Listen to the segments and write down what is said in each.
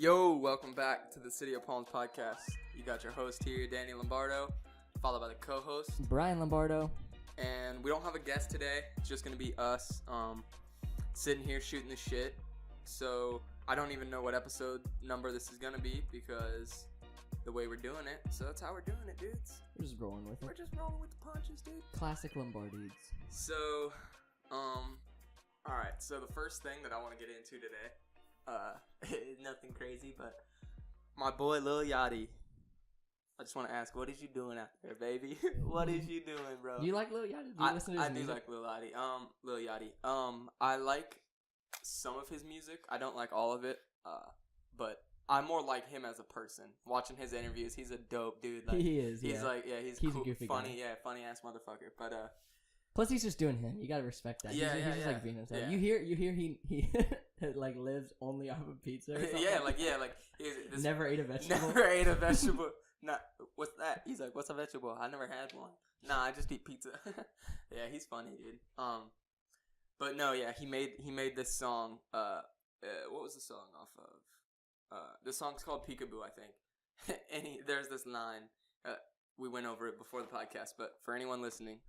Yo, welcome back to the City of Palms podcast. You got your host here, Danny Lombardo, followed by the co-host, Brian Lombardo. And we don't have a guest today. It's just going to be us sitting here shooting the shit. So I don't even know what episode number this is going to be because the way we're doing it. So that's how we're doing it, dudes. We're just rolling with it. We're just rolling with the punches, dude. Classic Lombardies. So, alright. So the first thing that I want to get into today, nothing crazy, but my boy Lil Yachty. I just want to ask, what is you doing out there, baby? What is you doing, bro? Do you like Lil Yachty? Do you listen to his music? I do like Lil Yachty. Lil Yachty. I like some of his music. I don't like all of it. But I more like him as a person. Watching his interviews, he's a dope dude. Like, he is. He's he's cool, a goofy funny, guy. funny ass motherfucker. But plus he's just doing him. You gotta respect that. He's just like being himself. Yeah. You hear he like lives only off of pizza. Or something? This never ate a vegetable. Never ate a vegetable. Nah, what's that? He's like, what's a vegetable? I never had one. Nah, I just eat pizza. Yeah, he's funny, dude. But no, yeah, he made this song. What was the song off of? The song's called Peekaboo, I think. And there's this line. We went over it before the podcast, but for anyone listening,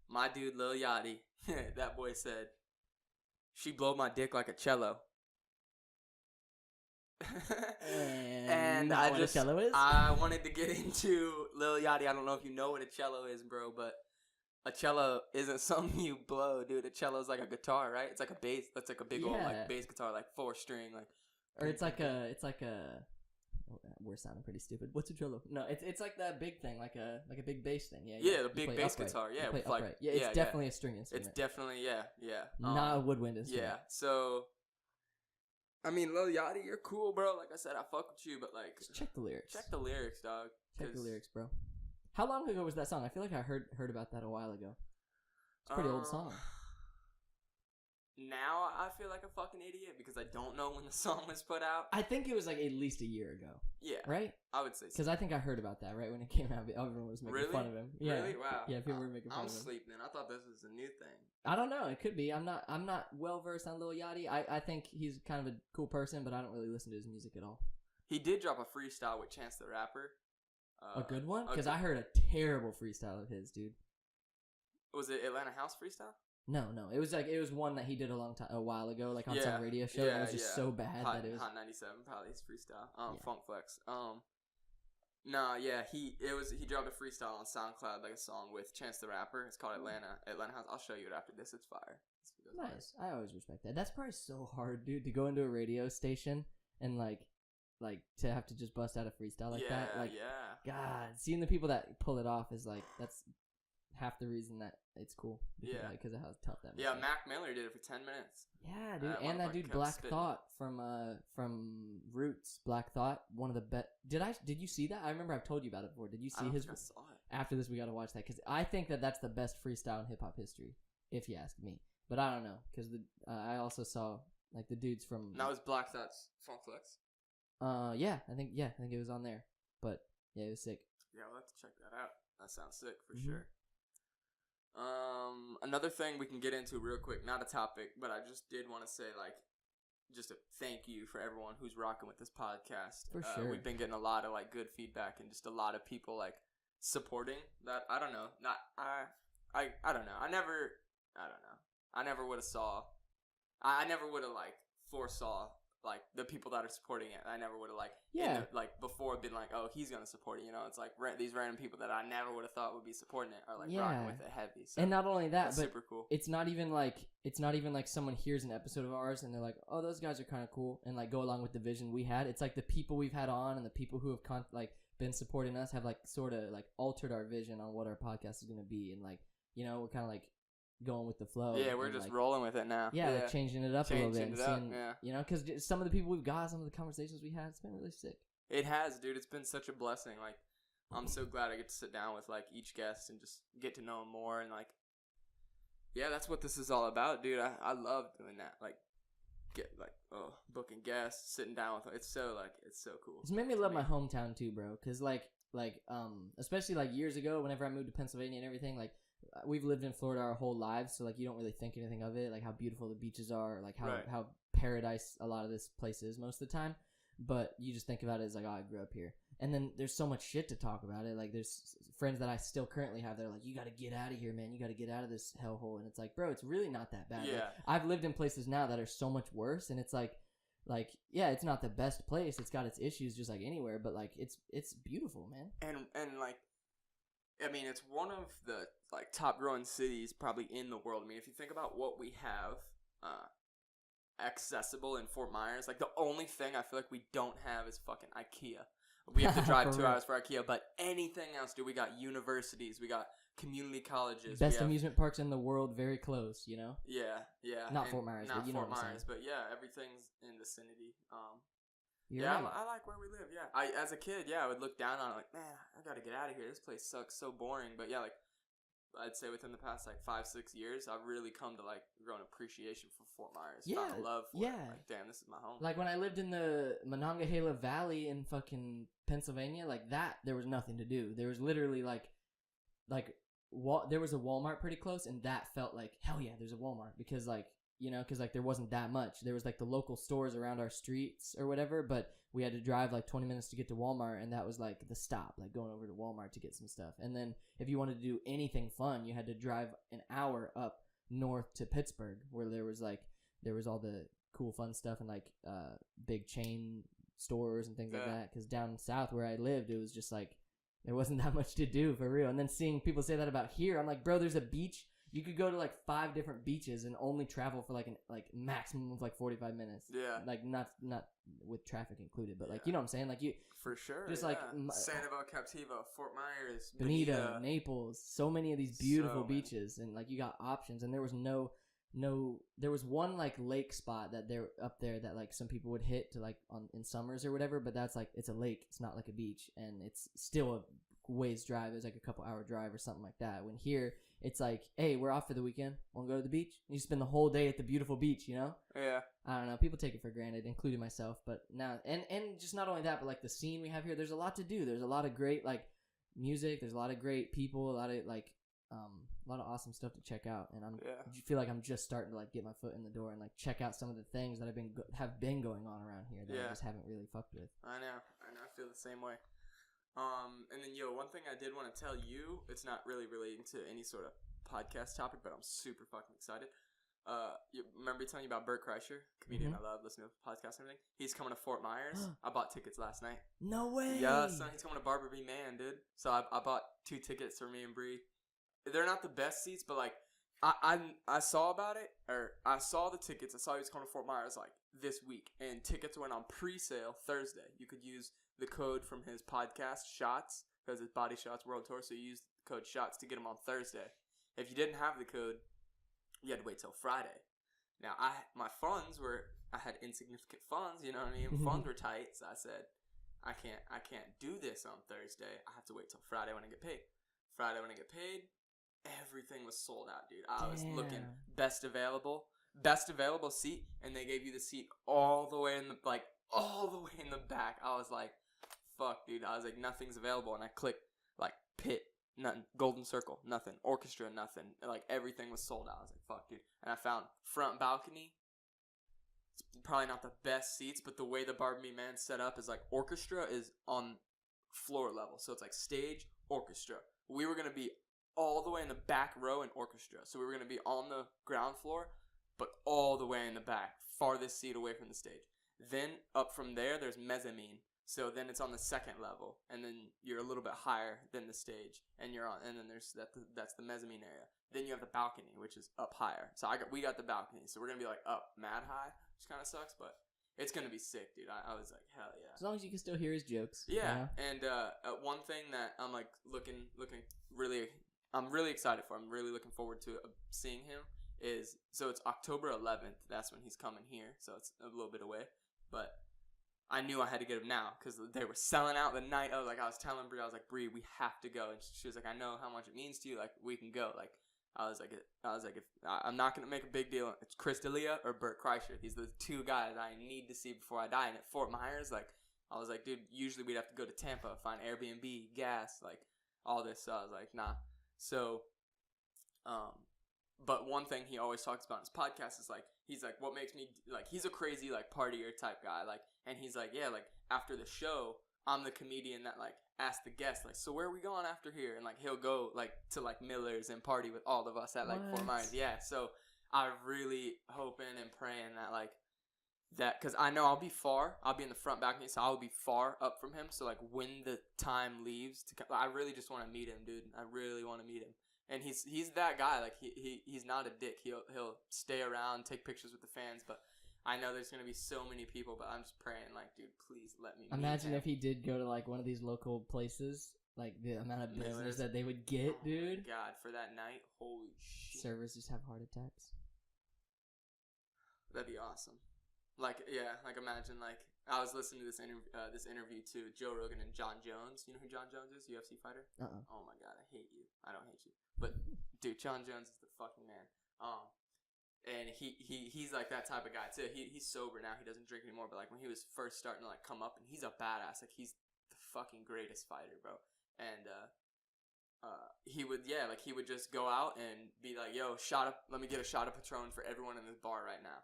my dude Lil Yachty, that boy said, "She blowed my dick like a cello." And I just, what a cello is? I wanted to get into Lil Yachty. I don't know if you know what a cello is, bro, but a cello isn't something you blow, dude. A cello is like a guitar, right? It's like a bass. That's like a big old like bass guitar, like 4-string, like. Or it's like a. We're sounding pretty stupid. What's a cello? No, it's like that big thing, like a big bass thing. Yeah, the big bass guitar. Yeah, like it's definitely a string instrument. It's definitely yeah. Not a woodwind instrument. Yeah, so. I mean, Lil Yachty, you're cool, bro. Like I said, I fuck with you, but like, just check the lyrics. Check the lyrics, dog. Check the lyrics, bro. How long ago was that song? I feel like I heard about that a while ago. It's a pretty old song. Now I feel like a fucking idiot because I don't know when the song was put out. I think it was like at least a year ago. Yeah. Right? I would say so. Because I think I heard about that right when it came out. Everyone was making fun of him. Yeah. Really? Wow. Yeah, people were making fun of him. I'm asleep then. I thought this was a new thing. I don't know. It could be. I'm not well versed on Lil Yachty. I think he's kind of a cool person, but I don't really listen to his music at all. He did drop a freestyle with Chance the Rapper. A good one? Because I heard a terrible freestyle of his, dude. Was it Atlanta House freestyle? No. It was one that he did a while ago, like on some radio show. It was just so bad that it was Hot 97, probably his freestyle. Funk Flex. He dropped a freestyle on SoundCloud, like a song with Chance the Rapper. It's called Atlanta House. I'll show you it after this. It's fire. Nice. I always respect that. That's probably so hard, dude, to go into a radio station and like to have to just bust out a freestyle like that. Like, God, seeing the people that pull it off is like that's half the reason that it's cool. Because of how tough that. Yeah, Mac Miller did it for 10 minutes. Yeah, dude, and that dude Black Thought from Roots. Black Thought, one of the best. Did you see that? I remember I've told you about it before. Did you see his? I saw it. After this, we got to watch that because I think that's the best freestyle in hip hop history, if you ask me. But I don't know because I also saw like the dudes from. That was Black Thought's Funk Flex. I think it was on there, but yeah, it was sick. Yeah, we'll have to check that out. That sounds sick for sure. Another thing we can get into real quick, not a topic, but I just did want to say, like, just a thank you for everyone who's rocking with this podcast. For sure. We've been getting a lot of, like, good feedback and just a lot of people, like, supporting that. I don't know. I don't know. I never would have, like, foresaw, like, the people that are supporting it. I never would have, before been like, oh, he's going to support it. You know, it's like these random people that I never would have thought would be supporting it are, like, rocking with it heavy. So and not only that, but super cool. It's not even like someone hears an episode of ours and they're like, oh, those guys are kind of cool and, like, go along with the vision we had. It's like the people we've had on and the people who have, been supporting us have, like, sort of, like, altered our vision on what our podcast is going to be. And, like, you know, we're kind of, like, going with the flow. Yeah, we're just rolling with it now. Yeah, like changing it up a little bit. Yeah. You know, because some of the people we've got, some of the conversations we had, it's been really sick. It has, dude. It's been such a blessing. Like, I'm so glad I get to sit down with, like, each guest and just get to know them more. And, like, yeah, that's what this is all about, dude. I love doing that. Like, booking guests, sitting down with them. It's so cool. It's made me love my hometown, too, bro. Because, especially, like, years ago, whenever I moved to Pennsylvania and everything, like, we've lived in Florida our whole lives, so, like, you don't really think anything of it, like how beautiful the beaches are, like how paradise a lot of this place is most of the time. but you just think about it as like, oh, I grew up here. And then there's so much shit to talk about it. Like there's friends that I still currently have that are like, you got to get out of here, man. You got to get out of this hellhole. And it's like, bro, it's really not that bad. Yeah. Like, I've lived in places now that are so much worse, and it's like, yeah, it's not the best place. It's got its issues just like anywhere, but like it's beautiful, man. And like, I mean, it's one of the like top growing cities probably in the world. I mean, if you think about what we have accessible in Fort Myers, like the only thing I feel like we don't have is fucking IKEA. We have to drive 2 hours for IKEA, but anything else, dude, we got universities, we got community colleges, best amusement parks in the world, very close, you know. Yeah. Not Fort Myers, not but you know Fort what I'm Myers, saying. but yeah, everything's in the vicinity. You're yeah, right. I like where we live. Yeah, I as a kid, yeah, I would look down on it like, man, I gotta get out of here. This place sucks, so boring. But yeah, like I'd say within the past like 5-6 years, I've really come to like grow an appreciation for Fort Myers. Yeah, found a love for it. Like, damn, this is my home. Like when I lived in the Monongahela Valley in fucking Pennsylvania, like that, there was nothing to do. There was literally there was a Walmart pretty close, and that felt like hell yeah, there's a Walmart because like, you know, because like there wasn't that much. There was like the local stores around our streets or whatever, but we had to drive like 20 minutes to get to Walmart, and that was like the stop, like going over to Walmart to get some stuff. And then if you wanted to do anything fun, you had to drive an hour up north to Pittsburgh, where there was all the cool fun stuff and like big chain stores and things like that. Because down south where I lived, it was just like there wasn't that much to do for real. And then seeing people say that about here, I'm like, bro, there's a beach. You could go to like 5 different beaches and only travel for like maximum of like 45 minutes. Yeah. Like not with traffic included, but like, you know what I'm saying? Like you for sure. just like Sanibel, Captiva, Fort Myers, Bonita, Naples, so many of these beautiful beaches, and like you got options. And there was there was one like lake spot that they're up there that like some people would hit to like in summers or whatever, but that's like it's a lake, it's not like a beach, and it's still a ways drive. It's like a couple hour drive or something like that. When here it's like, hey, we're off for the weekend, want to go to the beach? You spend the whole day at the beautiful beach, you know? Yeah. I don't know, people take it for granted, including myself. But now, and just not only that, but like the scene we have here, there's a lot to do. There's a lot of great like music, there's a lot of great people, a lot of like a lot of awesome stuff to check out. And I feel like I'm just starting to like get my foot in the door and like check out some of the things that have been going on around here that I just haven't really fucked with. I know, I feel the same way. And then, one thing I did want to tell you, it's not really relating to any sort of podcast topic, but I'm super fucking excited. You remember telling you about Bert Kreischer, comedian I love, listening to podcasts and everything? He's coming to Fort Myers. I bought tickets last night. No way! Yeah, son, he's coming to Barbara B. Man, dude. So I bought 2 tickets for me and Bree. They're not the best seats, but like, I saw about it, or I saw the tickets. I saw he was coming to Fort Myers like this week, and tickets went on pre-sale Thursday. You could use the code from his podcast, SHOTS, because it's Body Shots World Tour, so you use the code SHOTS to get them on Thursday. If you didn't have the code, you had to wait till Friday. Now, I had insignificant funds, you know what I mean? Funds were tight, so I said, I can't do this on Thursday. I have to wait till Friday when I get paid. Friday when I get paid, everything was sold out, dude. I was looking best available seat, and they gave you the seat all the way in the back. I was like, fuck, dude. I was like, nothing's available, and I clicked like pit, nothing, golden circle, nothing, orchestra, nothing. Like everything was sold out. I was like, fuck, dude. And I found front balcony. It's probably not the best seats, but the way the Barbara B. Man set up is like orchestra is on floor level, so it's like stage, orchestra. We were gonna be all the way in the back row in orchestra, so we were gonna be on the ground floor, but all the way in the back, farthest seat away from the stage. Then up from there, there's mezzanine. So then it's on the second level, and then you're a little bit higher than the stage, and then there's that's the mezzanine area. Then you have the balcony, which is up higher. So we got the balcony, so we're gonna be like up mad high, which kind of sucks, but it's gonna be sick, dude. I was like, hell yeah. As long as you can still hear his jokes. Yeah, and one thing that I'm like looking really, I'm really excited for. I'm really looking forward to seeing him. So it's October 11th. That's when he's coming here. So it's a little bit away, but I knew I had to get him now because they were selling out the night. I was telling Bree, Bree, we have to go, and she was like, I know how much it means to you. Like, we can go. Like, I was like, if I'm not gonna make a big deal. It's Chris D'Elia or Bert Kreischer. These are the 2 guys I need to see before I die. And at Fort Myers, like, I was like, dude, usually we'd have to go to Tampa, find Airbnb, gas, like all this. So I was like, nah. So, but one thing he always talks about in his podcast is like, he's like, what makes me, like, he's a crazy, like, partier type guy, like, and he's like, yeah, like, after the show, I'm the comedian that, like, asks the guests, like, so where are we going after here? And, like, he'll go, like, to, like, Miller's and party with all of us at, like, Fort Myers. Yeah, so I'm really hoping and praying that, like, that, because I know I'll be in the front balcony, so I'll be far up from him, so, like, when the time leaves, I really just want to meet him, dude. I really want to meet him. And he's that guy, like, he's not a dick. He'll stay around, take pictures with the fans, but I know there's going to be so many people, but I'm just praying, like, dude, please let me meet Imagine him. if he did go to, like, one of these local places, like, the amount of business that they would get, dude. God, for that night, holy shit. Servers just have heart attacks. That'd be awesome. Like, yeah, like, imagine, like, I was listening to this interview to Joe Rogan and John Jones. You know who John Jones is? UFC fighter? Uh-uh. Oh, my God, I hate you. I don't hate you. But, dude, John Jones is the fucking man. And he's like that type of guy, too. He's sober now. He doesn't drink anymore. But, like, when he was first starting to, like, come up, and he's a badass. Like, he's the fucking greatest fighter, bro. And, he would just go out and be like, yo, let me get a shot of Patron for everyone in this bar right now.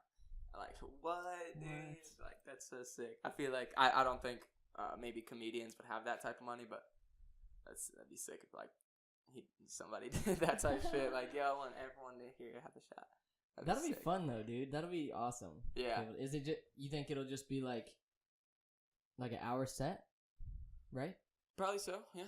Like, what, dude? Like, that's so sick. I feel like, I don't think maybe comedians would have that type of money, but that'd be sick if, like, somebody did that type of shit. Like, yo, I want everyone to hear have a shot. That'll be fun, though, dude. That'll be awesome. Yeah. Is it just, you think it'll just be, like an hour set? Right? Probably so, yeah.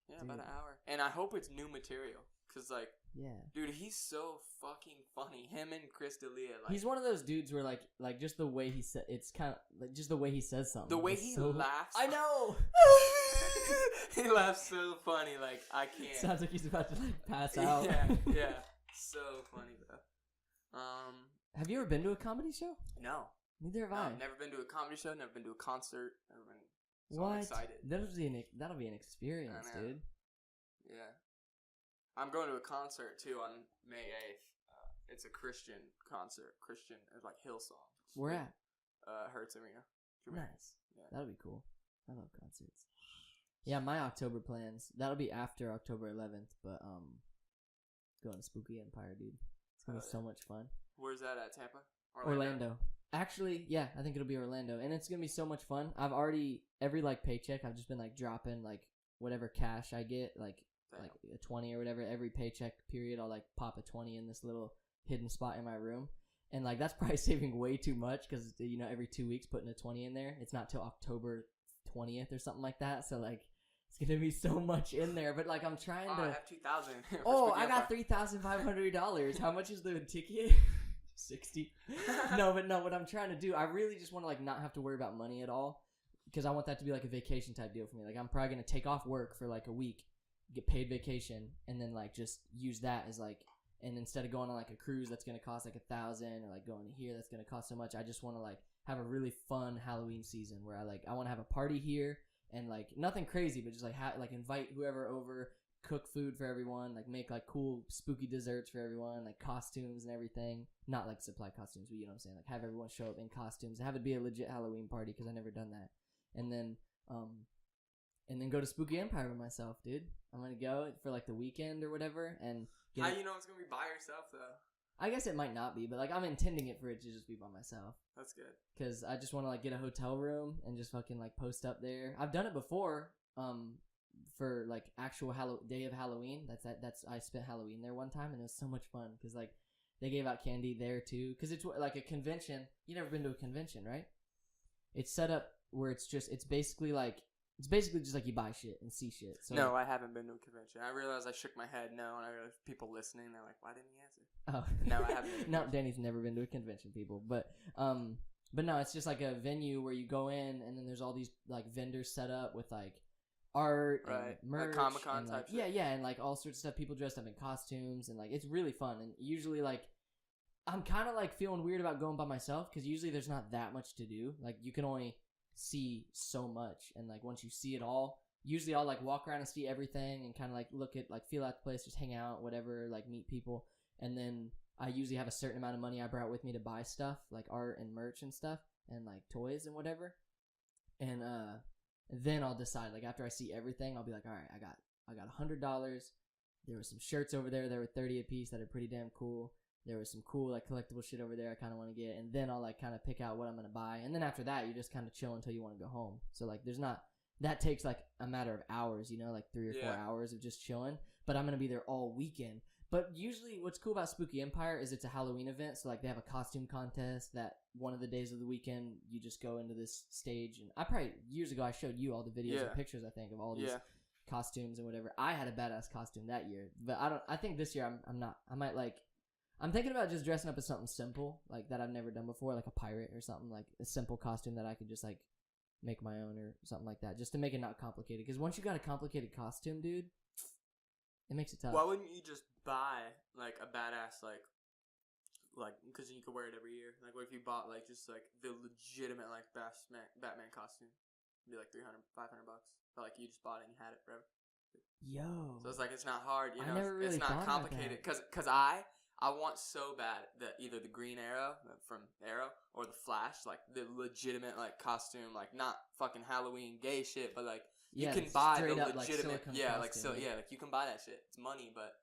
Yeah, dude. About an hour. And I hope it's new material. Because, like, yeah, dude, he's so fucking funny. Him and Chris D'Elia, like, he's one of those dudes where like just the way he said, it's kind of like just the way he says something. The way he laughs. I know. He laughs so funny. Like, I can't. Sounds like he's about to like pass out. Yeah. So funny, bro. Have you ever been to a comedy show? No. Neither have I. Never been to a comedy show. Never been to a concert. Never been. So what? I'm excited. That'll be an experience, dude. Yeah. I'm going to a concert, too, on May 8th. It's a Christian concert. Christian, like Hillsong. Where at? Hertz Arena. Nice. Yeah. That'll be cool. I love concerts. Yeah, my October plans. That'll be after October 11th, but going to Spooky Empire, dude. It's going to be so much fun. Where's that at? Tampa? Orlando. Actually, yeah, I think it'll be Orlando. And it's going to be so much fun. I've already, every, like, paycheck, I've just been, like, dropping, like, whatever cash I get, like a 20 or whatever, every paycheck period, I'll, like, pop a 20 in this little hidden spot in my room. And, like, that's probably saving way too much because, you know, every 2 weeks putting a 20 in there. It's not till October 20th or something like that. So, like, it's going to be so much in there. But, like, I'm trying to. I have $2,000. Oh, I got $3,500. How much is the ticket? 60. No, what I'm trying to do, I really just want to, like, not have to worry about money at all. Because I want that to be, like, a vacation type deal for me. Like, I'm probably going to take off work for, like, a week, get paid vacation, and then, like, just use that as, like, and instead of going on, like, a cruise that's going to cost, like, $1,000, or, like, going to here that's going to cost so much, I just want to, like, have a really fun Halloween season where I want to have a party here, and, like, nothing crazy, but just, like, invite whoever over, cook food for everyone, like, make, like, cool spooky desserts for everyone, like, costumes and everything. Not, like, supply costumes, but you know what I'm saying? Like, have everyone show up in costumes, have it be a legit Halloween party, because I've never done that. And then go to Spooky Empire with myself, dude. I'm gonna go for like the weekend or whatever, and how you know it's gonna be by yourself though? I guess it might not be, but like I'm intending it for it to just be by myself. That's good. Cause I just want to like get a hotel room and just fucking like post up there. I've done it before, for like actual day of Halloween. I spent Halloween there one time and it was so much fun because like they gave out candy there too. Cause it's like a convention. You never been to a convention, right? It's set up where it's basically just like you buy shit and see shit. So no, I haven't been to a convention. I realized I shook my head no, and I realized people listening, they're like, why didn't he answer? Oh. No, I haven't. No, Danny's never been to a convention, people. But no, it's just like a venue where you go in and then there's all these like vendors set up with like art and merch. Like Comic-Con type shit. Yeah, and like all sorts of stuff. People dressed up in costumes and like it's really fun. And usually like I'm kind of like feeling weird about going by myself because usually there's not that much to do. Like you can only see so much, and like once you see it all, usually I'll like walk around and see everything and kind of like look at like feel out the place, just hang out, whatever, like meet people, and then I usually have a certain amount of money I brought with me to buy stuff like art and merch and stuff and like toys and whatever, and then I'll decide like after I see everything I'll be like, all right, I got $100, There were some shirts over there that were 30 a piece that are pretty damn cool. There was some cool like collectible shit over there I kind of want to get, and then I'll like kind of pick out what I'm gonna buy, and then after that you just kind of chill until you want to go home. So like there's not that takes like a matter of hours, you know, like 3 or 4 hours of just chilling. But I'm gonna be there all weekend. But usually what's cool about Spooky Empire is it's a Halloween event, so like they have a costume contest that one of the days of the weekend you just go into this stage, and I probably years ago I showed you all the videos and pictures I think of all these costumes and whatever. I had a badass costume that year, but I think this year I'm not. I might like. I'm thinking about just dressing up as something simple, like that I've never done before, like a pirate or something, like a simple costume that I could just like make my own or something like that, just to make it not complicated. Because once you got a complicated costume, dude, it makes it tough. Why wouldn't you just buy like a badass like because you could wear it every year? Like what if you bought like just like the legitimate like Batman costume? It'd be like $300, $500. But like you just bought it and you had it forever. Yo. So it's like it's not hard, you know. I never really it's not thought complicated about because I want so bad that either the Green Arrow from Arrow or the Flash, like the legitimate like costume, like not fucking Halloween gay shit, but like you can buy the legitimate, like you can buy that shit. It's money, but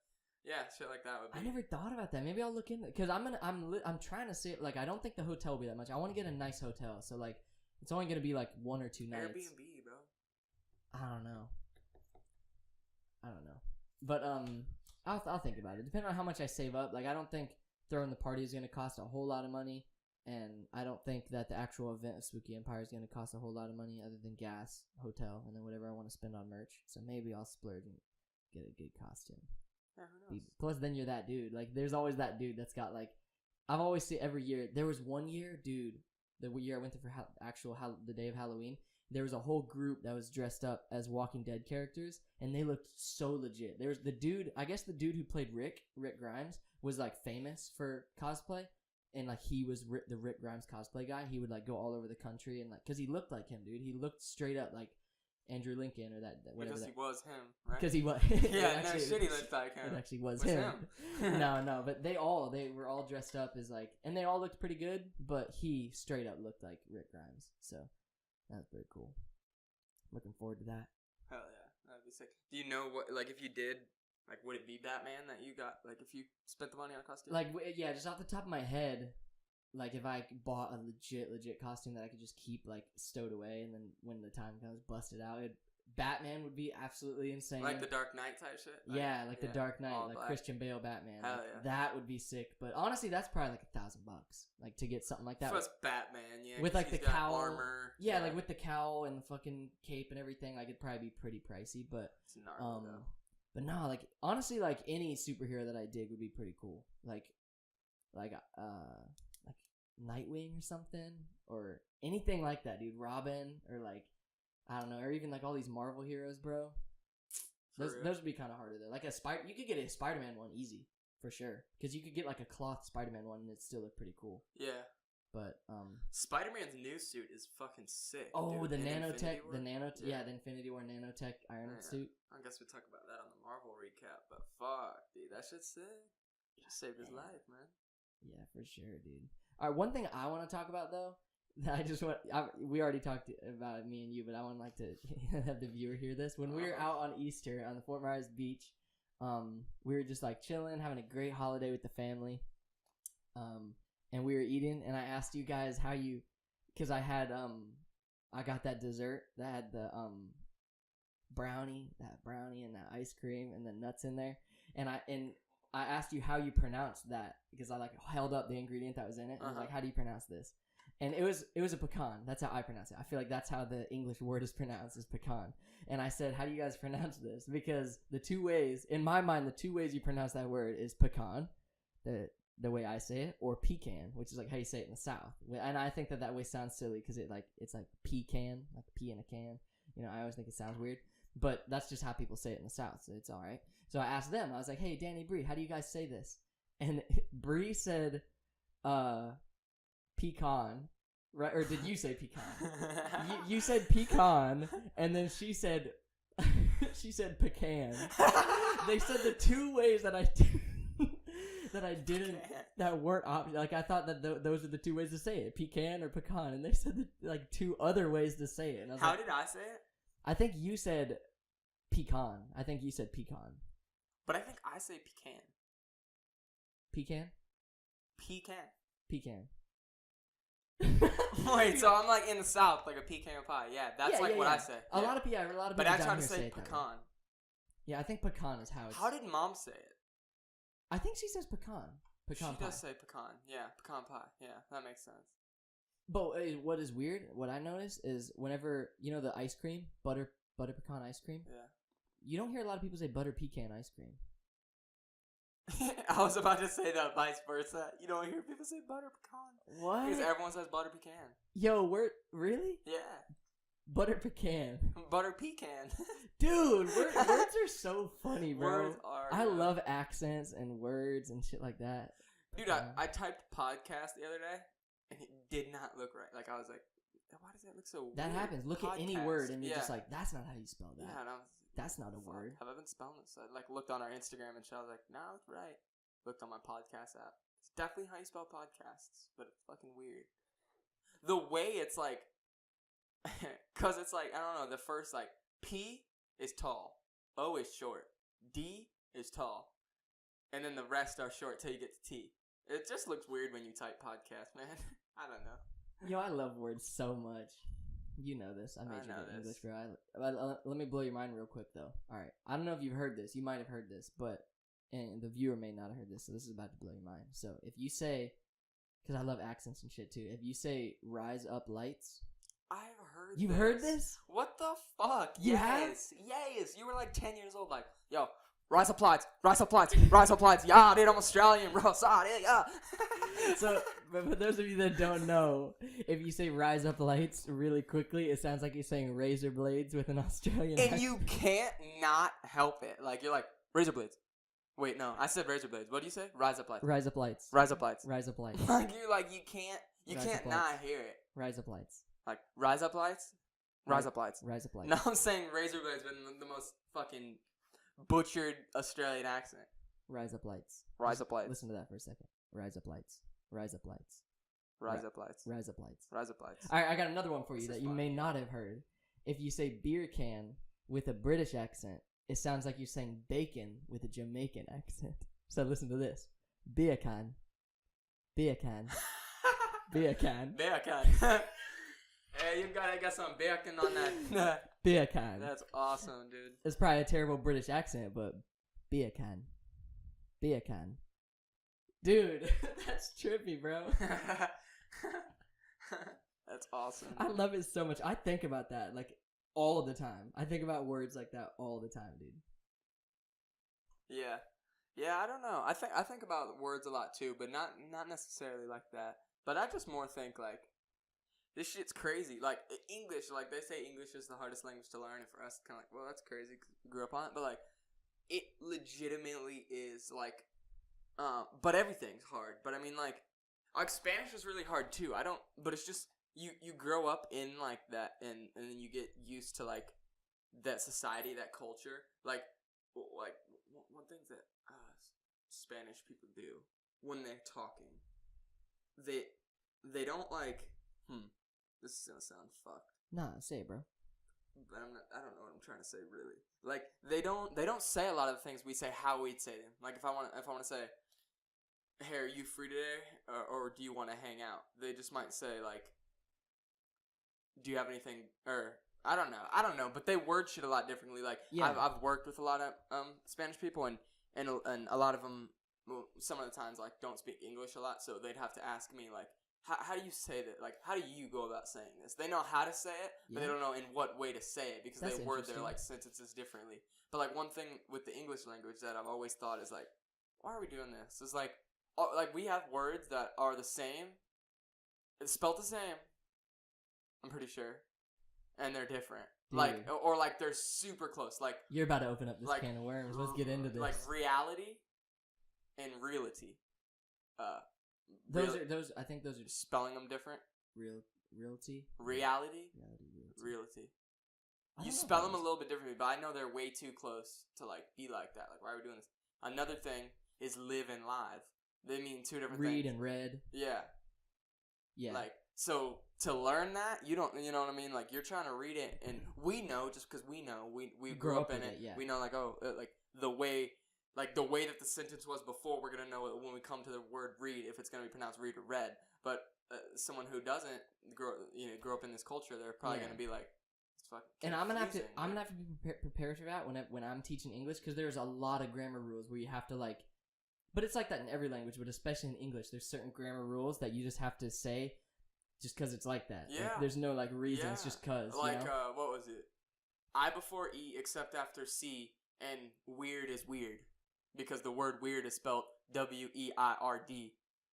yeah, shit like that would be. I never thought about that. Maybe I'll look into it because I'm trying to see it. Like I don't think the hotel will be that much. I want to get a nice hotel, so like it's only gonna be like 1 or 2 nights. Airbnb, bro. I don't know, but I'll think about it. Depending on how much I save up. Like I don't think throwing the party is gonna cost a whole lot of money, and I don't think that the actual event of Spooky Empire is gonna cost a whole lot of money other than gas, hotel, and then whatever I want to spend on merch. So maybe I'll splurge and get a good costume. Yeah, who knows? Plus, then you're that dude. Like, there's always that dude that's got like, I've always seen every year. There was one year, dude, the year I went there for the day of Halloween. There was a whole group that was dressed up as Walking Dead characters, and they looked so legit. There was the dude, I guess the dude who played Rick Grimes, was like famous for cosplay, and like he was the Rick Grimes cosplay guy. He would like go all over the country and like, cause he looked like him, dude. He looked straight up like Andrew Lincoln or whatever. Because he was him, right? Because he was. Yeah, no shit, he looked like him. It actually was him. No, but they were all dressed up as like, and they all looked pretty good, but he straight up looked like Rick Grimes. So that was pretty cool. Looking forward to that. Hell yeah, that'd be sick. Do you know what, like, if you did, like, would it be Batman that you got? Like, if you spent the money on a costume? Like, yeah, just off the top of my head, like, if I bought a legit costume that I could just keep, like, stowed away, and then when the time comes, bust it out, Batman would be absolutely insane. Like the Dark Knight type shit? Like the Dark Knight, like black. Christian Bale Batman. Hell like, yeah. That would be sick. But honestly, that's probably like $1,000, like to get something like that. Plus Batman, yeah. With like the cowl, armor. Yeah, like with the cowl and the fucking cape and everything, like it'd probably be pretty pricey. But it's gnarly, though. But no, like honestly, like any superhero that I dig would be pretty cool. Like Nightwing or something, or anything like that, dude. Robin, or like, I don't know, or even like all these Marvel heroes, bro. Those would be kind of harder though. Like you could get a Spider-Man one easy for sure, because you could get like a cloth Spider-Man one and it'd still look pretty cool. Yeah. But Spider-Man's new suit is fucking sick. Oh, dude. the nanotech, the Infinity War nanotech Iron suit. I guess we talk about that on the Marvel recap, but fuck, dude, that shit's sick. Just saved his life, man. Yeah, for sure, dude. All right, one thing I want to talk about though, we already talked about it, me and you, but I would like to have the viewer hear this. When we were out on Easter on the Fort Myers beach, we were just like chilling, having a great holiday with the family. And we were eating, and I asked you guys how you, because I got that dessert that had the brownie and that ice cream and the nuts in there, and I asked you how you pronounced that, because I like held up the ingredient that was in it, and I was like, how do you pronounce this? And it was a pecan. That's how I pronounce it. I feel like that's how the English word is pronounced, is pecan. And I said, how do you guys pronounce this? Because in my mind, the two ways you pronounce that word is pecan, the way I say it, or pecan, which is like how you say it in the South. And I think that way sounds silly because it's like pecan, like pea in a can. You know, I always think it sounds weird, but that's just how people say it in the South, so it's all right. So I asked them. I was like, hey, Danny, Bree, how do you guys say this? And Bree said, pecan, right? Or did you say pecan? you said pecan, and then she said pecan. They said the two ways that that weren't like I thought that those are the two ways to say it, pecan or pecan, and they said like two other ways to say it. And I was How did I say it? I think you said pecan. But I think I say pecan. Pecan? Pecan. Pecan. Wait, so I'm like in the South, like a pecan pie. Yeah, that's what I say. A lot of people But I down try to here say it that way. pecan. Yeah, I think pecan is how it's. How did Mom say it? I think she says pecan. Pecan She pie. does say pecan. Yeah, pecan pie. Yeah, that makes sense. But what is weird, what I noticed is whenever, the ice cream, butter pecan ice cream, Yeah. you don't hear a lot of people say butter pecan ice cream. I was about to say that vice versa. You don't hear people say butter pecan. What? Because everyone says butter pecan. Yo, really? Yeah. Butter pecan. Butter pecan. Dude, words are so funny, bro. Words are. I love accents and words and shit like that. Dude, I typed podcast the other day, and it did not look right. Like, I was like, why does that look so weird? That happens. Look at any word, and you're just like, that's not how you spell that. Yeah, and I was, that's not a word. Have I been spelling this? I looked on our Instagram and shit. I was like, no, it's right. Looked on my podcast app. It's definitely how you spell podcasts, but it's fucking weird. The way it's like, because it's like, I don't know, the first, like, P is tall, O is short, D is tall, and then the rest are short till you get to T. It just looks weird when you type podcast, man. I don't know. Yo, I love words so much. You know this. I made you get English, bro. Let me blow your mind real quick, though. All right. I don't know if you've heard this. You might have heard this, and the viewer may not have heard this, so this is about to blow your mind. So if you say, because I love accents and shit, too. If you say, rise up lights. I've heard You've heard this? What the fuck? You have? Yes. You were like 10 years old, like, yo, rise up lights, rise up lights, rise up lights. Yeah, dude, I'm Australian, bro. Sorry, yeah. So, but for those of you that don't know, if you say rise up lights really quickly, it sounds like you're saying razor blades with an Australian accent. And you can't not help it. Like, you're like, razor blades. Wait, no, I said razor blades. What do you say? Rise up lights. Rise up lights. Rise up lights. Rise up lights. you can't not hear it. Rise up lights. Like, rise up lights? Rise up lights. Rise up lights. No, I'm saying razor blades, but in the most fucking butchered Australian accent. Rise up lights. Rise up lights. Listen to that for a second. Rise up lights. Rise up lights. Rise up lights. Rise up lights. Rise up lights. All right, I got another one for you that you may not have heard. If you say beer can with a British accent, it sounds like you're saying bacon with a Jamaican accent. So listen to this. Beer can. Beer can. Beer can. Beer can. Hey, you gotta get some bacon on that. Beer can. That's awesome, dude. It's probably a terrible British accent, but beer can. Beer can. Dude, that's trippy, bro. That's awesome. I love it so much. I think about that like all the time. I think about words like that all the time, dude. Yeah, I don't know. I think about words a lot too, but not necessarily like that. But I just more think like, this shit's crazy. Like, English, like, they say English is the hardest language to learn, and for us, kind of like, well, that's crazy because we grew up on it. But, like, it legitimately is, like, but everything's hard. But, I mean, like Spanish is really hard, too. But it's just, you grow up in, like, that, and then you get used to, like, that society, that culture. Like one thing that Spanish people do when they're talking, they don't, like, this is gonna sound fucked. Nah, say it, bro. But I don't know what I'm trying to say really. Like, they don't say a lot of the things we say how we'd say them. Like, if I want to say, hey, are you free today? Or do you want to hang out? They just might say, like, do you have anything, or I don't know, but they word shit a lot differently. Like, yeah. I've worked with a lot of Spanish people, and a lot of them, well, some of the times, like, don't speak English a lot, so they'd have to ask me, like, how do you say that? Like, how do you go about saying this? They know how to say it, but they don't know in what way to say it, because they word their, like, sentences differently. But, like, one thing with the English language that I've always thought is, like, why are we doing this? It's like we have words that are the same. It's spelled the same, I'm pretty sure, and they're different. Dude. Like, or like they're super close. Like, you're about to open up this can of worms. Let's get into this. Like, reality and realty. Those I think those are spelling them different. Realty. Reality. You spell them a little bit differently, but I know they're way too close to, like, be like that. Like, why are we doing this? Another thing is live and live. They mean two different things. Read and read. Yeah. Yeah. Like, so to learn that, you know what I mean? Like, you're trying to read it, and we know, just because we know, we grew up in it. Yeah. We know, like, like the way like the way that the sentence was before, we're gonna know it when we come to the word read if it's gonna be pronounced read or read. But someone who doesn't grow up in this culture, they're probably Yeah. gonna be like, it's fucking And I'm gonna have to confusing, be prepared for that when I'm teaching English, because there's a lot of grammar rules where you have to like, but it's like that in every language, but especially in English, there's certain grammar rules that you just have to say, just because it's like that. Like, Yeah. there's no like reason. It's Yeah. just cause. Like you know? what was it? I before E except after C, and weird is weird because the word weird is spelled WEIRD.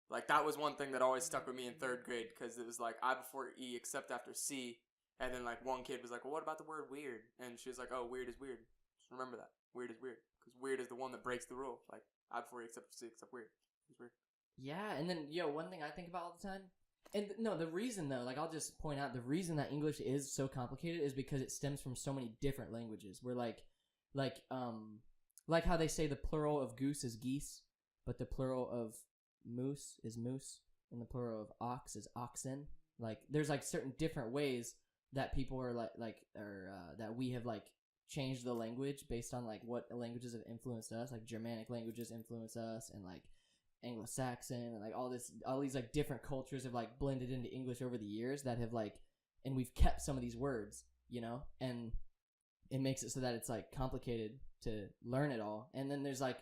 Like that was one thing that always stuck with me in third grade because it was like I before E except after C, and then like one kid was like, well, what about the word weird? And she was like, oh, weird is weird. Just remember that. Weird is weird because weird is the one that breaks the rule. Like I before E except for C except weird. It's weird. Yeah, and then one thing I think about all the time, and no, the reason though, like I'll just point out, the reason that English is so complicated is because it stems from so many different languages. Where like how they say the plural of goose is geese, but the plural of moose is moose, and the plural of ox is oxen. Like there's like certain different ways that people are that we have like changed the language based on like what languages have influenced us. Like Germanic languages influence us, and like Anglo-Saxon, and like all these like different cultures have like blended into English over the years that have like, and we've kept some of these words, and it makes it so that it's like complicated to learn it all. And then there's like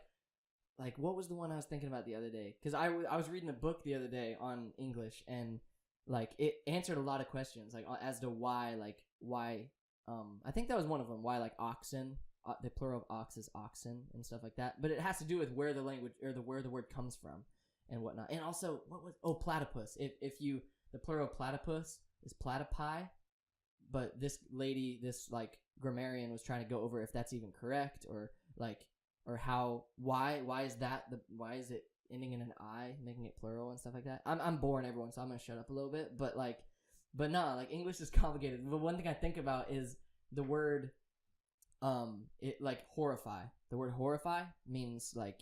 what was the one I was thinking about the other day? Because I was reading a book the other day on English, and like it answered a lot of questions like as to why I think that was one of them, why like oxen, the plural of ox is oxen and stuff like that. But it has to do with where the language or where the word comes from and whatnot. And also platypus. If you, the plural of platypus is platypi, but this like grammarian was trying to go over if that's even correct, or like, or how, why is it ending in an I, making it plural and stuff like that. I'm boring everyone, so I'm gonna shut up a little bit. But no, like English is complicated. But one thing I think about is the word, it like horrify. The word horrify means like,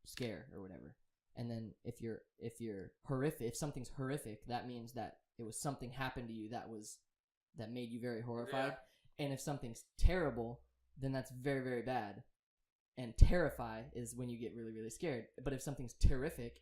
scare or whatever. And then if you're horrific, if something's horrific, that means that it was something happened to you that made you very horrified. Yeah. And if something's terrible, then that's very, very bad. And terrify is when you get really, really scared. But if something's terrific,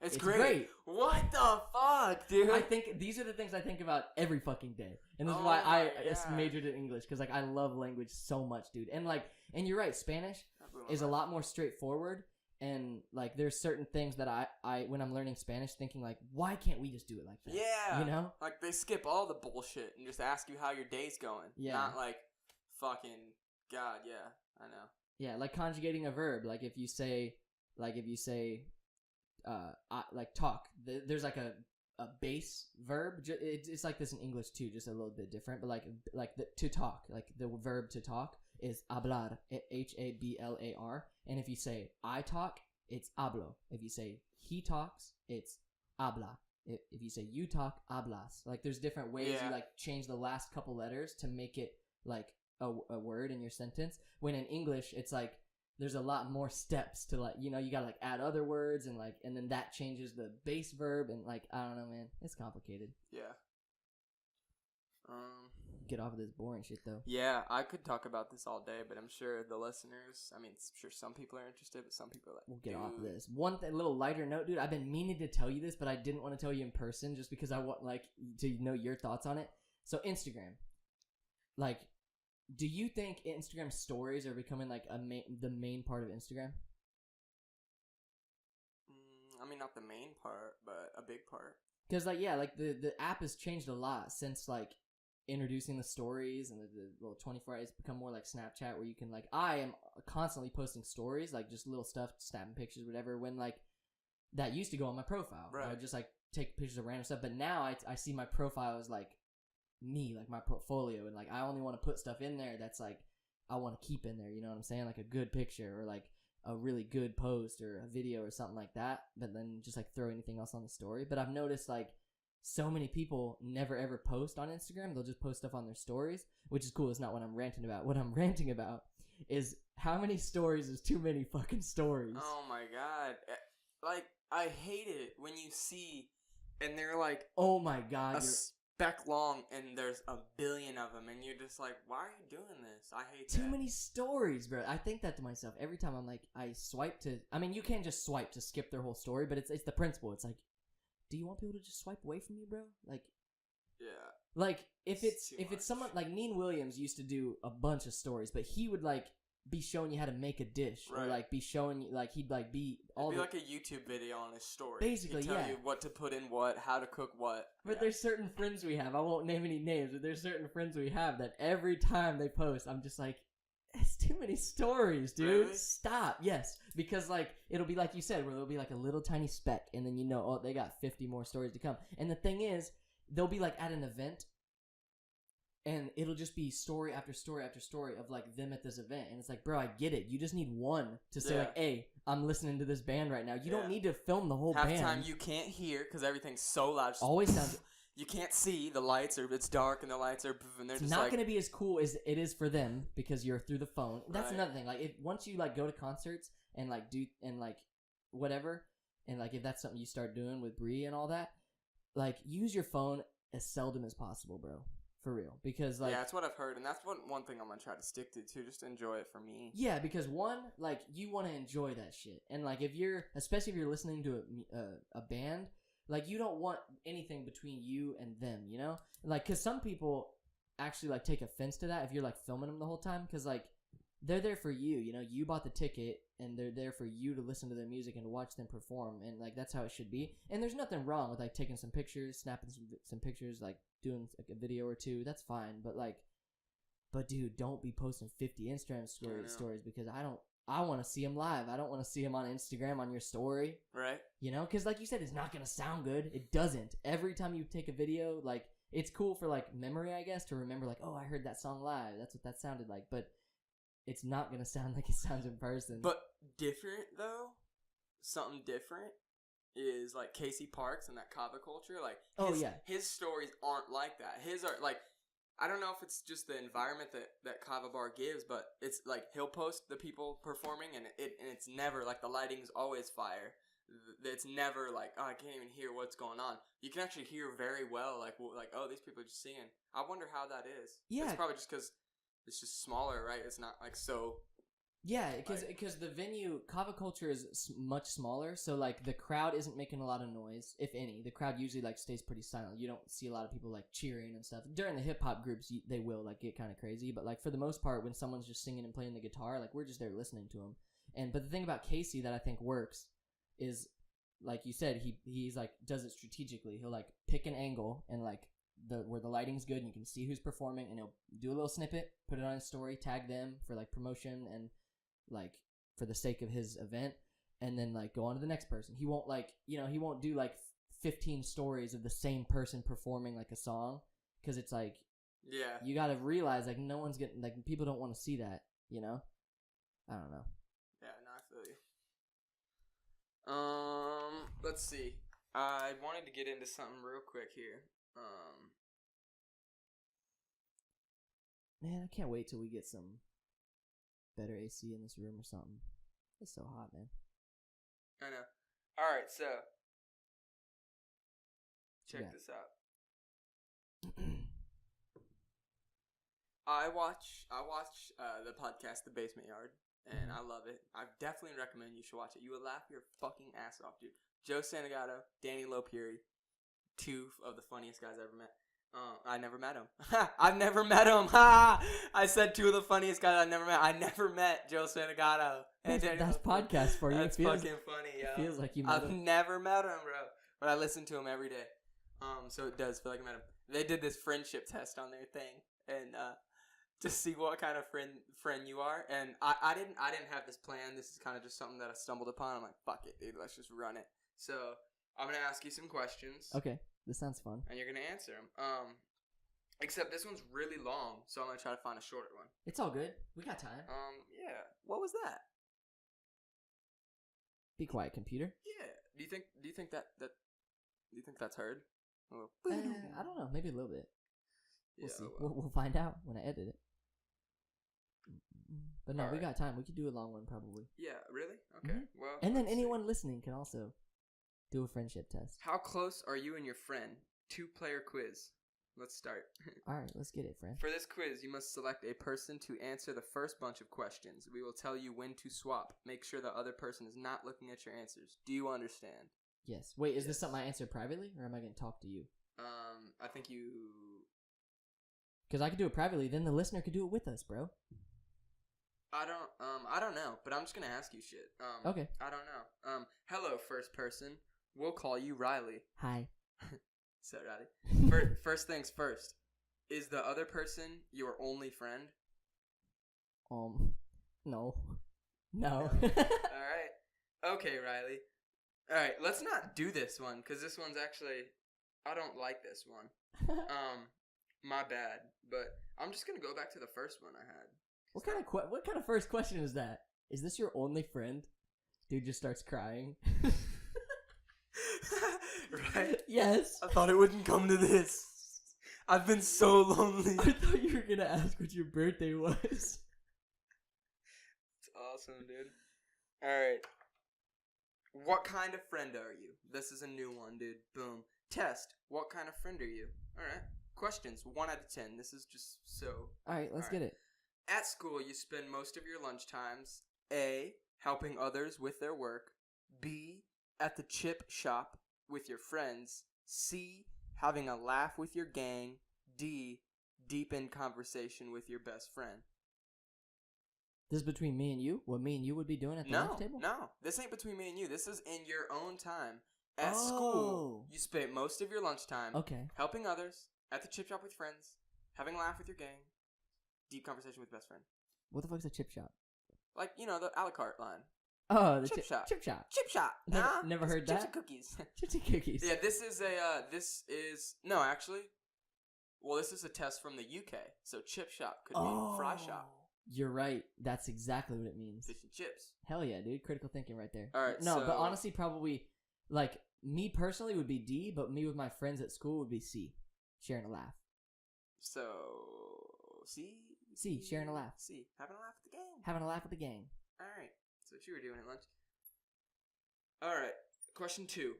it's great. What the fuck, dude? I think these are the things I think about every fucking day. And this is why I majored in English, because like I love language so much, dude. And and you're right, Spanish is a lot more straightforward. And like there's certain things that I when I'm learning Spanish, thinking like, why can't we just do it like that? Yeah. Like they skip all the bullshit and just ask you how your day's going. Yeah. Not like fucking God, yeah, I know. Yeah, like conjugating a verb. Like if you say talk. There's like a base verb. It's like this in English too, just a little bit different. But to talk, like the verb to talk is hablar, hablar. And if you say I talk, it's hablo. If you say he talks, it's habla. If you say you talk, hablas. Like there's different ways you like change the last couple letters to make it like a word in your sentence. When in English, it's like there's a lot more steps to like, you gotta like add other words and then that changes the base verb, and like, I don't know, man, it's complicated. Yeah. Get off of this boring shit though. Yeah, I could talk about this all day, but I'm sure the listeners, I mean, sure some people are interested, but some people are like, we'll get off of this. One little lighter note, dude, I've been meaning to tell you this, but I didn't want to tell you in person just because I want like to know your thoughts on it. So Instagram, like, do you think Instagram stories are becoming like the main part of Instagram? I mean, not the main part, but a big part. Because the app has changed a lot since like introducing the stories, and the little 24 hours become more like Snapchat, where you can like, I am constantly posting stories, like just little stuff, snapping pictures, whatever, when like that used to go on my profile. Right. I would just like take pictures of random stuff, but now I see my profile as like me, like my portfolio, and like I only want to put stuff in there that's like I want to keep in there, you know what I'm saying, like a good picture or like a really good post or a video or something like that, but then just like throw anything else on the story. But I've noticed like so many people never ever post on Instagram. They'll just post stuff on their stories, which is cool. It's not what I'm ranting about. What I'm ranting about is how many stories is too many fucking stories. Oh my God. Like, I hate it when you see, and they're like, oh my God, Beck Long, and there's a billion of them, and you're just like, why are you doing this? I hate Too that. many stories, bro. I think that to myself every time. I'm like, I swipe to. I mean, you can't just swipe to skip their whole story, but it's the principle. It's like, do you want people to just swipe away from you, bro? Yeah. Like if It's too it's much. someone like Neen Williams used to do a bunch of stories, but he would like be showing you how to make a dish, or Right. like be showing you like he'd like be all It'd be the. like a YouTube video on his story. Basically, He'd tell yeah. you what to put in what, how to cook what. But Yeah. there's certain friends we have. I won't name any names, but there's certain friends we have that every time they post, I'm just like, it's too many stories, dude. Really? Stop. Yes, because like it'll be like you said, where there'll be like a little tiny speck, and then oh, they got 50 more stories to come. And the thing is, they'll be like at an event, and it'll just be story after story after story of like them at this event, and it's like, bro, I get it. You just need one to say Yeah. like, hey, I'm listening to this band right now. You Yeah. don't need to film the whole Half the band. time you can't hear because everything's so loud. Just Always sounds. You can't see the lights, or it's dark and the lights are, and they're It's just not like, going to be as cool as it is for them because you're through the phone. That's Right. another thing. Like, if once you like go to concerts and like do and like whatever, and like if that's something you start doing with Bree and all that, like use your phone as seldom as possible, bro. For real, because like yeah, that's what I've heard, and that's one thing I'm gonna try to stick to too. Just enjoy it for me. yeah, because one, like you want to enjoy that shit, and like if you're, especially if you're listening to a band, like you don't want anything between you and them, you know, like because some people actually like take offense to that if you're like filming them the whole time, because like they're there for you, you know, you bought the ticket and they're there for you to listen to their music and to watch them perform, and like that's how it should be. And there's nothing wrong with like taking some pictures, snapping some pictures, like doing like a video or two. That's fine, but dude, don't be posting 50 Instagram stories because I want to see them live. I don't want to see them on Instagram on your story, Right? you know, because like you said, it's not gonna sound good. It doesn't. Every time you take a video, like it's cool for like memory, I guess, to remember like, oh, I heard that song live. That's what that sounded like, but it's not gonna sound like it sounds in person. But different though, something different is like Casey Parks and that Kava culture. Like, his stories aren't like that. His are like, I don't know if it's just the environment that Kava Bar gives, but it's like he'll post the people performing, and it's never like the lighting's always fire. It's never like, oh, I can't even hear what's going on. You can actually hear very well, like oh, these people are just singing. I wonder how that is. Yeah. It's probably just because it's just smaller, right? It's not like so. Yeah, because the venue, Kava Culture is much smaller, so like the crowd isn't making a lot of noise, if any. The crowd usually like stays pretty silent. You don't see a lot of people like cheering and stuff. During the hip hop groups, they will like get kind of crazy, but like for the most part, when someone's just singing and playing the guitar, like we're just there listening to them. But the thing about Casey that I think works is, like you said, he's like does it strategically. He'll like pick an angle and like where the lighting's good and you can see who's performing, and he'll do a little snippet, put it on his story, tag them for like promotion and like for the sake of his event, and then like go on to the next person. He won't like, you know, he won't do like 15 stories of the same person performing like a song, because it's like, Yeah. you gotta realize like no one's getting, like people don't want to see that, you know. I don't know. Yeah, no, I feel you. Let's see. I wanted to get into something real quick here. Man, I can't wait till we get some better AC in this room or something. It's so hot, man. I know. All right, so check Yeah. this out. I watch the podcast The Basement Yard, and I love it. I definitely recommend you should watch it. You would laugh your fucking ass off, dude. Joe Santagato, Danny Lopieri, two of the funniest guys I ever met. I never met him. I've never met him. I said two of the funniest guys I never met. I never met Joe Santagato. That's podcast for you. That's It feels, fucking funny, yo. feels like you met I've him. never met him, bro. But I listen to him every day. So it does feel like I met him. They did this friendship test on their thing, and to see what kind of friend you are. And I didn't have this plan. This is kind of just something that I stumbled upon. I'm like, fuck it, dude. Let's just run it. So I'm gonna ask you some questions. Okay, this sounds fun. And you're gonna answer them. Except this one's really long, so I'm gonna try to find a shorter one. It's all good. We got time. Yeah. What was that? Be quiet, computer. Yeah. Do you think that's heard? Oh. I don't know. Maybe a little bit. We'll Yeah, see. well. We'll find out when I edit it. But no, we Alright. got time. We could do a long one probably. Yeah. Really? Okay. Mhm. Well. And then let's see. anyone listening can also do a friendship test. How close are you and your friend? 2-player quiz. let's start. All right, let's get it, friend. For this quiz, you must select a person to answer the first bunch of questions. We will tell you when to swap. Make sure the other person is not looking at your answers. Do you understand? Yes. Wait, is this something I answer privately, or am I going to talk to you? I think you... Because I could do it privately, then the listener could do it with us, bro. I don't know, but I'm just gonna ask you shit. Okay. I don't know. Hello, first person. We'll call you Riley. Hi. So, Riley. First things first. Is the other person your only friend? No. All right. Okay, Riley. All right, let's not do this one, because this one's actually... I don't like this one. My bad. But I'm just gonna go back to the first one I had. What kind of first question is that? Is this your only friend? Dude just starts crying. Right? Yes. I thought it wouldn't come to this. I've been so lonely. I thought you were gonna ask what your birthday was. It's awesome, dude. Alright. What kind of friend are you? This is a new one, dude. Boom. Test. What kind of friend are you? Alright. Questions. 1 out of 10. This is just so... Alright, let's get it. At school, you spend most of your lunch times A. Helping others with their work. B. At the chip shop with your friends. C. Having a laugh with your gang. D. Deep in conversation with your best friend. This is between me and you? What me and you would be doing at the lunch table? No. This ain't between me and you. This is in your own time. At school, you spend most of your lunchtime helping others, at the chip shop with friends, having a laugh with your gang, deep conversation with best friend. What the fuck's a chip shop? Like, you know, the a la carte line. Oh, the chip shop. Chip shop. Chip shop. Never heard that. Chips and cookies. Chips and cookies. Yeah, this is no, actually. Well, this is a test from the UK. So chip shop could mean fry shop. You're right. That's exactly what it means. Fish and chips. Hell yeah, dude. Critical thinking right there. All right. No, so, but honestly, probably, like, me personally would be D, but me with my friends at school would be C. Sharing a laugh. So, C? C. Sharing a laugh. C. Having a laugh with the gang. Having a laugh with the gang. All right. That's what you were doing at lunch. All right. Question 2.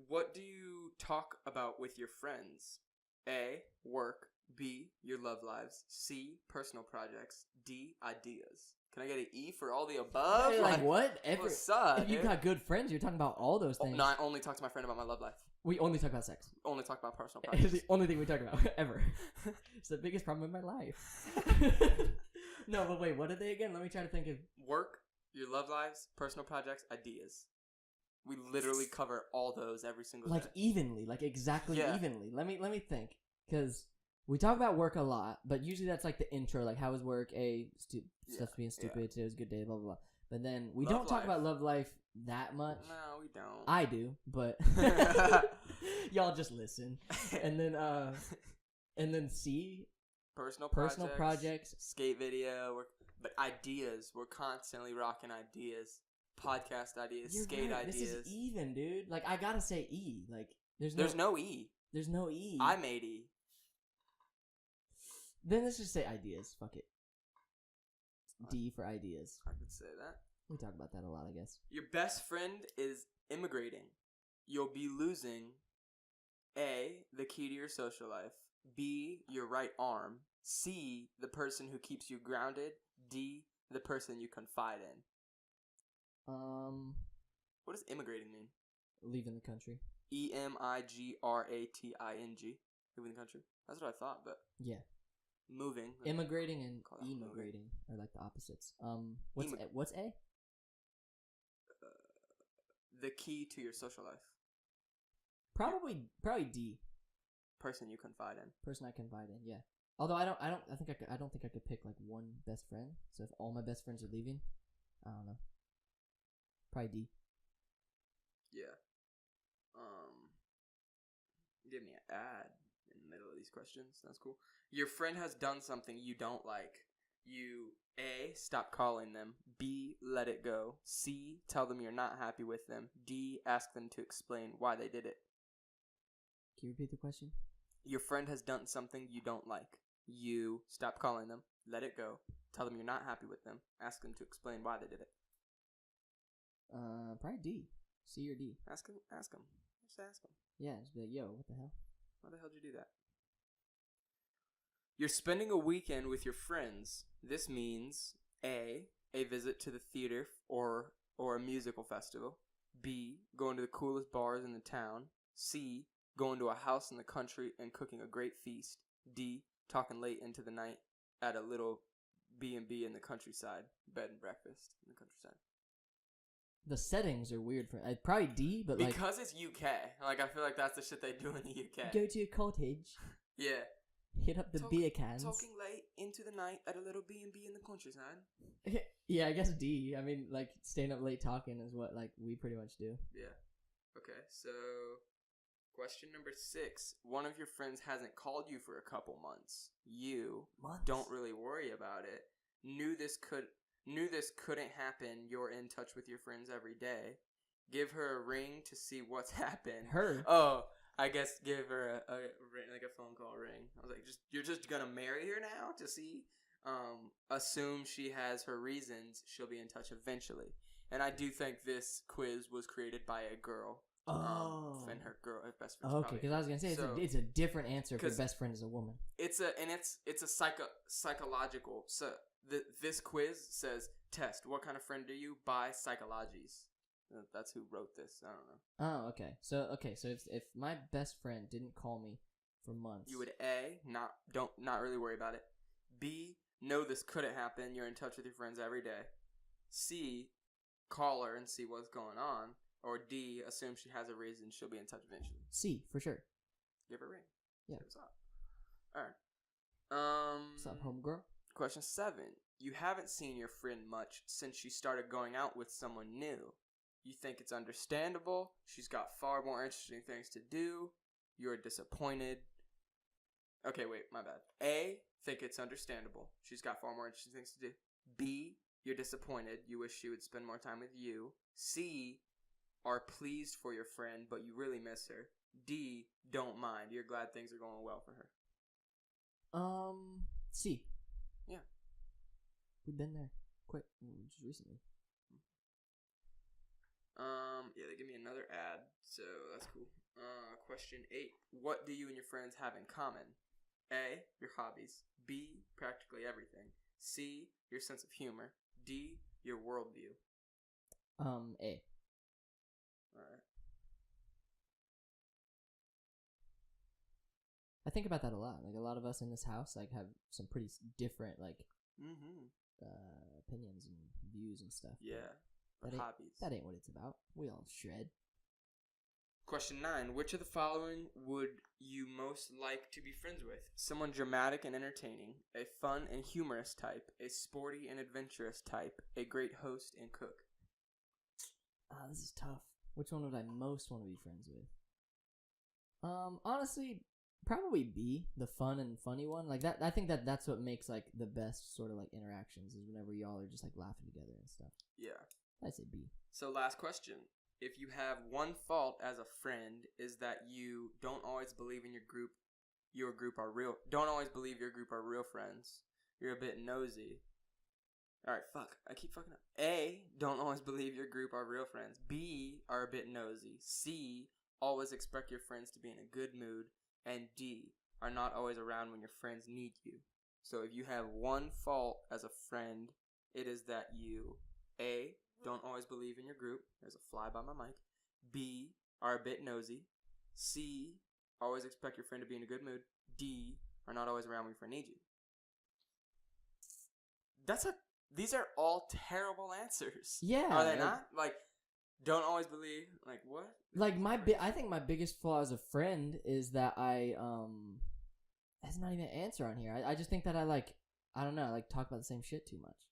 What do you talk about with your friends? A. Work. B. Your love lives. C. Personal projects. D. Ideas. Can I get an E for all the above? Hey, like what? What's up, if you got good friends, you're talking about all those things. No, I only talk to my friend about my love life. We only talk about sex. Only talk about personal It's projects. the only thing we talk about, ever. It's the biggest problem in my life. No, but wait, what are they again? Let me try to think of... Work, your love lives, personal projects, ideas. We literally cover all those every single day. Like evenly, like exactly evenly. Let me think. Because we talk about work a lot, but usually that's like the intro, like how was work, stuff's being stupid, today was a good day, blah, blah, blah. But then we don't talk about love life that much. No, we don't. I do, but y'all just listen. And then C, personal projects, skate video, but ideas. We're constantly rocking ideas, podcast ideas, skate ideas. This is even, dude. Like I gotta say E. Like there's no E. There's no E. I made E. Then let's just say ideas. Fuck it. D for ideas. I could say that. We talk about that a lot, I guess. Your best friend is immigrating. You'll be losing A, the key to your social life. B, your right arm. C, the person who keeps you grounded. D, the person you confide in. What does immigrating mean? Leaving the country. EMIGRATING. Leaving the country. That's what I thought, but yeah. Moving. Immigrating and emigrating are like the opposites. What's A? The key to your social life. Probably D. Person you confide in. Person I confide in. Yeah. Although I don't think I could pick like one best friend. So if all my best friends are leaving, I don't know. Probably D. Yeah. Give me an ad in the middle of these questions. That's cool. Your friend has done something you don't like. You A, stop calling them. B, let it go. C, tell them you're not happy with them. D, ask them to explain why they did it. Can you repeat the question? Your friend has done something you don't like. You stop calling them. Let it go. Tell them you're not happy with them. Ask them to explain why they did it. Probably D. C or D. Ask them. Just ask them. Yeah, just be like, yo, what the hell? Why the hell did you do that? You're spending a weekend with your friends. This means A visit to the theater or a musical festival. B, going to the coolest bars in the town. C, going to a house in the country and cooking a great feast. D, talking late into the night at a little B&B in the countryside. Bed and breakfast in the countryside. The settings are weird for probably D, but because it's UK. Like, I feel like that's the shit they do in the UK. go to a cottage. Yeah. Hit up the beer cans. Talking late into the night at a little B&B in the countryside. Yeah, I guess D. I mean, like, staying up late talking is what, like, we pretty much do. Yeah. Okay, so question number 6. One of your friends hasn't called you for a couple months. You don't really worry about it. Knew this couldn't happen. You're in touch with your friends every day. Give her a ring to see what's happened. Her? Oh, I guess give her a ring, like a phone call ring. I was like, you're just gonna marry her now to see? Assume she has her reasons. She'll be in touch eventually. And I do think this quiz was created by a girl. And her best friend. Okay, because I was gonna say it's a different answer if your best friend is a woman. It's a psychological. So this quiz says test. What kind of friend are you? By Psychologies. That's who wrote this. I don't know. Oh, okay. So if my best friend didn't call me for months, you would A, not really worry about it. B, know this couldn't happen. You're in touch with your friends every day. C, call her and see what's going on. Or D, assume she has a reason. She'll be in touch eventually. C, for sure. Give her a ring. Yeah. What's up? All right. What's up, homegirl? Question 7. You haven't seen your friend much since you started going out with someone new. You think it's understandable. She's got far more interesting things to do. You're disappointed. Okay, wait, my bad. A, think it's understandable. She's got far more interesting things to do. B, you're disappointed. You wish she would spend more time with you. C, are pleased for your friend, but you really miss her. D, don't mind. You're glad things are going well for her. C. Yeah. We've been there just recently. Yeah, they give me another ad, so that's cool. Question 8. What do you and your friends have in common? A, your hobbies. B, practically everything. C, your sense of humor. D, your worldview. A. Alright. I think about that a lot. Like, a lot of us in this house, like, have some pretty different, like, opinions and views and stuff. Yeah. Hobbies. That ain't what it's about. We all shred. Question 9. Which of the following would you most like to be friends with? Someone dramatic and entertaining, a fun and humorous type, a sporty and adventurous type, a great host and cook. This is tough. Which one would I most want to be friends with? Honestly, probably B, the fun and funny one. Like that, I think that's what makes like the best sort of like interactions is whenever y'all are just like laughing together and stuff. Yeah. I say B. So last question. If you have one fault as a friend is that you don't always believe in your group are real. Don't always believe your group are real friends. You're a bit nosy. Alright, fuck. I keep fucking up. A, don't always believe your group are real friends. B, are a bit nosy. C, always expect your friends to be in a good mood. And D, are not always around when your friends need you. So if you have one fault as a friend, it is that you, A, don't always believe in your group. There's a fly by my mic. B, are a bit nosy. C, always expect your friend to be in a good mood. D, are not always around when your friend needs you. These are all terrible answers. Yeah. Are they not? Like, don't always believe. Like, what? Like, I think my biggest flaw as a friend is that that's not even an answer on here. I just think that I don't know, I like talk about the same shit too much.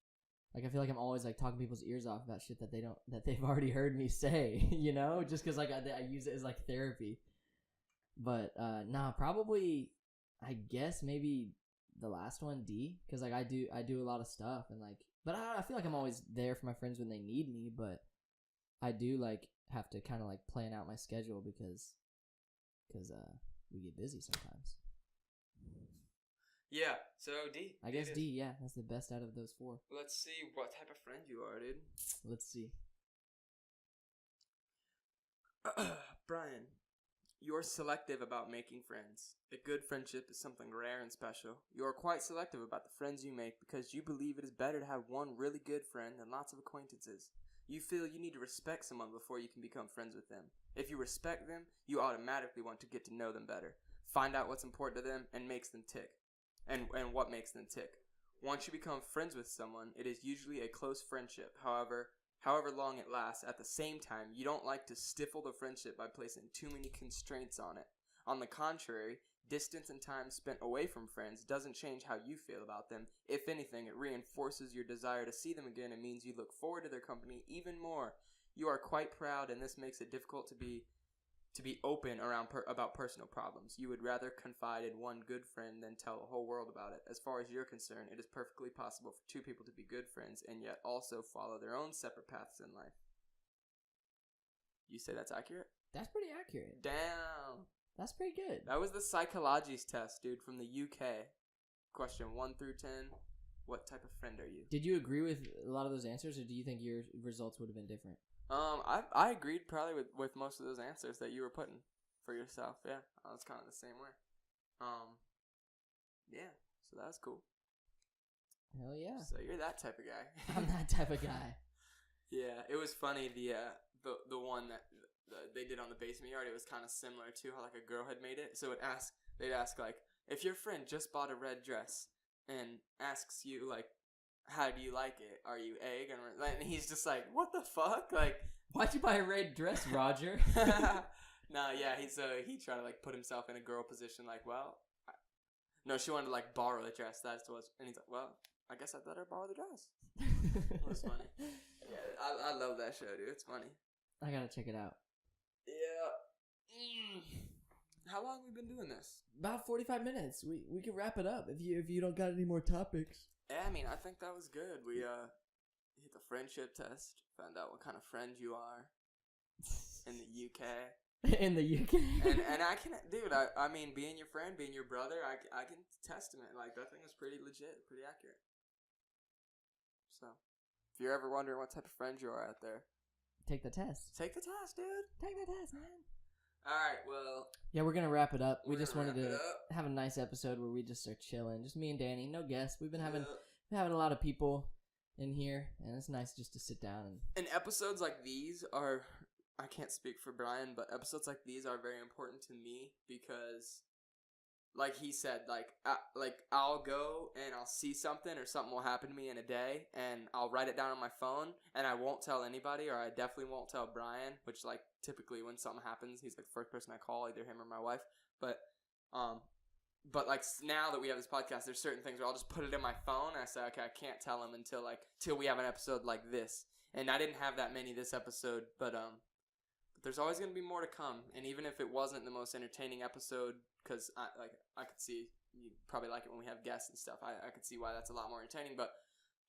Like, I feel like I'm always like talking people's ears off about shit that they've already heard me say, you know, just because like I use it as like therapy. But nah, probably I guess maybe the last one, D, because like I do a lot of stuff and like, but I feel like I'm always there for my friends when they need me, but I do like have to kind of like plan out my schedule because we get busy sometimes. Yeah, so D. I guess D, yeah, that's the best out of those 4. Let's see what type of friend you are, dude. Let's see. Brian, You're selective about making friends. A good friendship is something rare and special. You are quite selective about the friends you make because you believe it is better to have one really good friend than lots of acquaintances. You feel you need to respect someone before you can become friends with them. If you respect them, you automatically want to get to know them better. Find out what's important to them and makes them tick. And what makes them tick. Once you become friends with someone, it is usually a close friendship. However long it lasts, at the same time, you don't like to stifle the friendship by placing too many constraints on it. On the contrary, distance and time spent away from friends doesn't change how you feel about them. If anything, it reinforces your desire to see them again and means you look forward to their company even more. You are quite proud, and this makes it difficult to be open about personal problems. You would rather confide in one good friend than tell the whole world about it. As far as you're concerned, it is perfectly possible for two people to be good friends and yet also follow their own separate paths in life. You say that's accurate? That's pretty accurate. Damn. That's pretty good. That was the Psychologies test, dude, from the UK. Question 1 through 10. What type of friend are you? Did you agree with a lot of those answers, or do you think your results would have been different? I agreed probably with most of those answers that you were putting for yourself. Yeah, I was kind of the same way. Yeah, so that's cool. Hell yeah. So you're that type of guy. I'm that type of guy. Yeah, it was funny. The one that they did on the basement yard, it was kind of similar to how like a girl had made it. So they'd ask like, if your friend just bought a red dress and asks you like, how do you like it? Are you egg? And he's just like, what the fuck? Like, why'd you buy a red dress, Roger? No, yeah, he tried to like put himself in a girl position. Like, well, no, she wanted to like borrow the dress. That's what. And he's like, well, I guess I'd let her borrow the dress. It was funny. Yeah, I love that show, dude. It's funny. I gotta check it out. Yeah. How long have we been doing this? About 45 minutes. We can wrap it up if you don't got any more topics. Yeah, I mean, I think that was good. We hit the friendship test, found out what kind of friend you are in the UK. In the UK. and I can, dude. I mean, being your friend, being your brother, I can testament like that thing was pretty legit, pretty accurate. So, if you're ever wondering what type of friend you are out there, take the test. Take the test, dude. Take the test, man. All right, well. Yeah, we're gonna wrap it up. We just wanted to have a nice episode where we just are chilling, just me and Danny, no guests. We've been having a lot of people in here, and it's nice just to sit down and episodes like these are. I can't speak for Brian, but episodes like these are very important to me because, like he said, I'll go and I'll see something or something will happen to me in a day, and I'll write it down on my phone, and I won't tell anybody, or I definitely won't tell Brian, which, like, typically when something happens, he's, like, the first person I call, either him or my wife, but like, now that we have this podcast, there's certain things where I'll just put it in my phone, and I say, okay, I can't tell him till we have an episode like this, and I didn't have that many this episode, but there's always going to be more to come, and even if it wasn't the most entertaining episode, because I could see you probably like it when we have guests and stuff. I could see why that's a lot more entertaining, but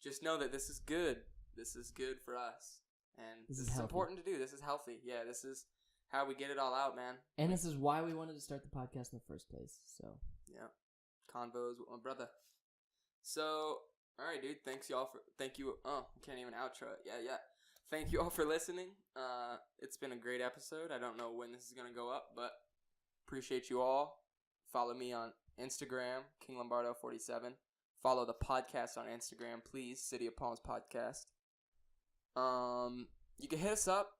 just know that this is good. This is good for us, and this is important to do. This is healthy. Yeah, this is how we get it all out, man. And this is why we wanted to start the podcast in the first place. So yeah, convos with my brother. So all right, dude. Thank you. Oh, can't even outro it. Yeah. Thank you all for listening. It's been a great episode. I don't know when this is going to go up, but appreciate you all. Follow me on Instagram, King Lombardo 47. Follow the podcast on Instagram, please, City of Palms Podcast. You can hit us up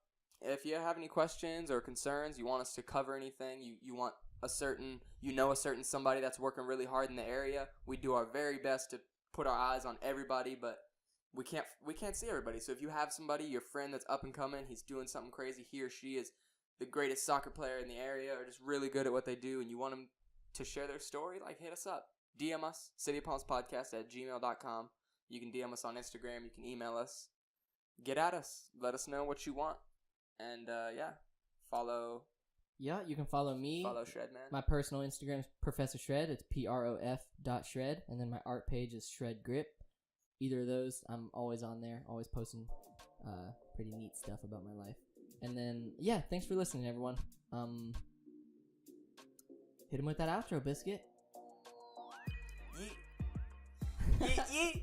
if you have any questions or concerns. You want us to cover anything. You want a certain somebody that's working really hard in the area. We do our very best to put our eyes on everybody, but we can't see everybody. So if you have somebody, your friend that's up and coming, he's doing something crazy, he or she is the greatest soccer player in the area or just really good at what they do, and you want them to share their story, like, hit us up. DM us, cityofpalmspodcast@gmail.com. You can DM us on Instagram. You can email us. Get at us. Let us know what you want. And, follow. Yeah, you can follow me. Follow Shredman. My personal Instagram is Professor Shred. It's prof.shred. And then my art page is Shred Grip. Either of those, I'm always on there, always posting pretty neat stuff about my life. And then, yeah, thanks for listening, everyone. Hit him with that outro, Biscuit. Yeet. Yeet, yeet.